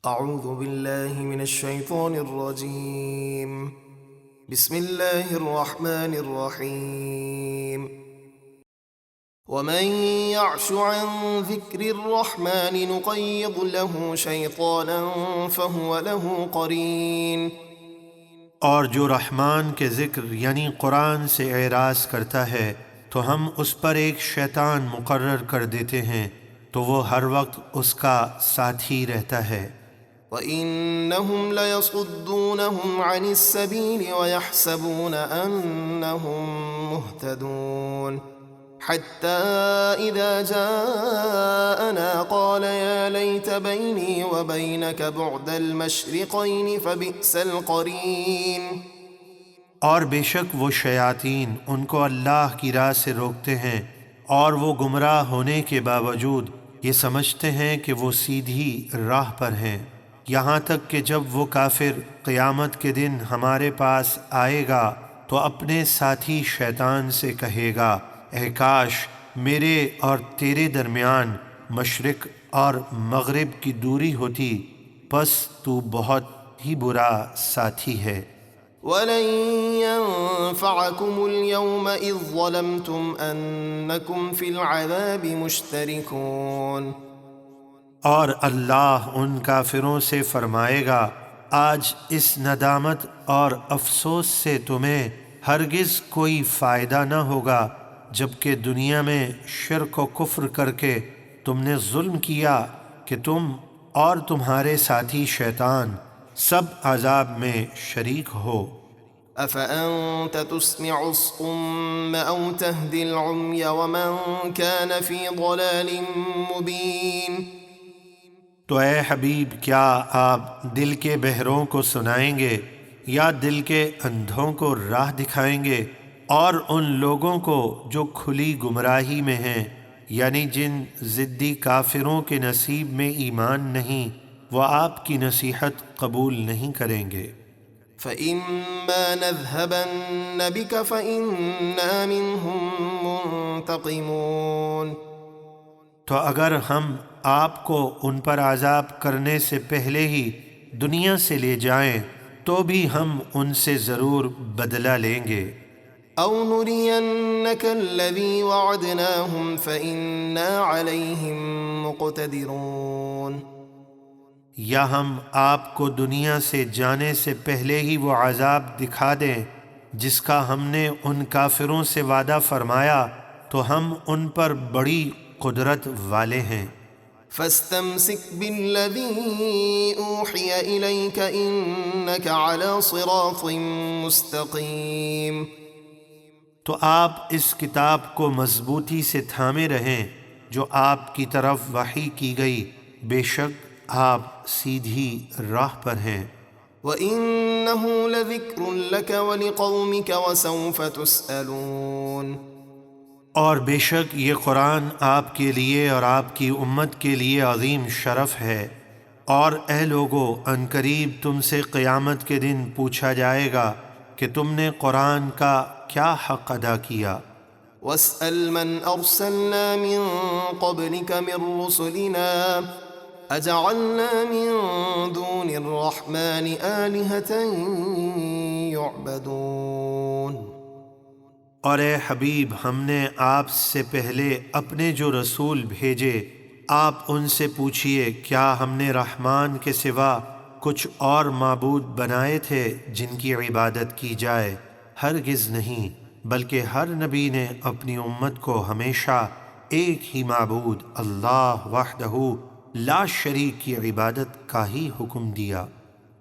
اعوذ باللہ من الشیطان الرجیم بسم اللہ الرحمن الرحیم ومن يعش عن ذکر الرحمن نقیض له شیطانا فهو له قرین، اور جو رحمان کے ذکر یعنی قرآن سے اعراض کرتا ہے تو ہم اس پر ایک شیطان مقرر کر دیتے ہیں تو وہ ہر وقت اس کا ساتھی رہتا ہے۔ وَإِنَّهُمْ لَيَصُدُّونَهُمْ عَنِ السَّبِيلِ وَيَحْسَبُونَ أَنَّهُمْ مُهْتَدُونَ حَتَّى إِذَا جَاءَنَا قَالَ يَا لَيْتَ بَيْنِي وَبَيْنَكَ بُعْدَ الْمَشْرِقَيْنِ فَبِئْسَ الْقَرِينُ۔ اور بے شک وہ شیاطین ان کو اللہ کی راہ سے روکتے ہیں اور وہ گمراہ ہونے کے باوجود یہ سمجھتے ہیں کہ وہ سیدھی راہ پر ہیں، یہاں تک کہ جب وہ کافر قیامت کے دن ہمارے پاس آئے گا تو اپنے ساتھی شیطان سے کہے گا، اے کاش میرے اور تیرے درمیان مشرق اور مغرب کی دوری ہوتی، پس تو بہت ہی برا ساتھی ہے۔ وَلَن يَنفَعَكُمُ الْيَوْمَ إِذ ظَّلَمْتُمْ أَنَّكُمْ فِي الْعَذَابِ مُشْتَرِكُونَ۔ اور اللہ ان کافروں سے فرمائے گا، آج اس ندامت اور افسوس سے تمہیں ہرگز کوئی فائدہ نہ ہوگا، جبکہ دنیا میں شرک و کفر کر کے تم نے ظلم کیا کہ تم اور تمہارے ساتھی شیطان سب عذاب میں شریک ہو۔ أَفَأَنْتَ تُسْمِعُ الصُّمَّ أَوْ تَهْدِي الْعُمْيَ وَمَنْ كَانَ فِي ضَلَالٍ مُبِينٍ۔ تو اے حبیب، کیا آپ دل کے بہروں کو سنائیں گے یا دل کے اندھوں کو راہ دکھائیں گے، اور ان لوگوں کو جو کھلی گمراہی میں ہیں، یعنی جن ضدی کافروں کے نصیب میں ایمان نہیں، وہ آپ کی نصیحت قبول نہیں کریں گے۔ فَإِمَّا نَذْهَبَنَّ بِكَ فَإِنَّا مِنْهُمْ مُنْتَقِمُونَ۔ تو اگر ہم آپ کو ان پر عذاب کرنے سے پہلے ہی دنیا سے لے جائیں تو بھی ہم ان سے ضرور بدلہ لیں گے۔ أَوْ نُرِيَنَّكَ الَّذِي وَعَدْنَاهُمْ فَإِنَّا عَلَيْهِمْ مُقْتَدِرُونَ۔ یا ہم آپ کو دنیا سے جانے سے پہلے ہی وہ عذاب دکھا دیں جس کا ہم نے ان کافروں سے وعدہ فرمایا، تو ہم ان پر بڑی قدرت والے ہیں۔ فَاسْتَمْسِكْ بِالَّذِي أُوحِيَ إِلَيْكَ إِنَّكَ عَلَى صِرَاطٍ مُسْتَقِيمٍ۔ تو آپ اس کتاب کو مضبوطی سے تھامے رہیں جو آپ کی طرف وحی کی گئی، بے شک آپ سیدھی راہ پر ہیں۔ وَإِنَّهُ لَذِكْرٌ لَكَ وَلِقَوْمِكَ وَسَوْفَ تُسْأَلُونَ۔ اور بے شک یہ قرآن آپ کے لیے اور آپ کی امت کے لیے عظیم شرف ہے، اور اے لوگو عنقریب تم سے قیامت کے دن پوچھا جائے گا کہ تم نے قرآن کا کیا حق ادا کیا۔ وَاسْأَلْ مَنْ أَرْسَلْنَا مِن قَبْلِكَ مِن رُّسُلِنَا أَجَعَلْنَا مِن دُونِ الرَّحْمَنِ آلِهَةً يُعْبَدُونَ۔ اور اے حبیب، ہم نے آپ سے پہلے اپنے جو رسول بھیجے، آپ ان سے پوچھئے کیا ہم نے رحمان کے سوا کچھ اور معبود بنائے تھے جن کی عبادت کی جائے؟ ہرگز نہیں، بلکہ ہر نبی نے اپنی امت کو ہمیشہ ایک ہی معبود اللہ وحدہ لا شریک کی عبادت کا ہی حکم دیا۔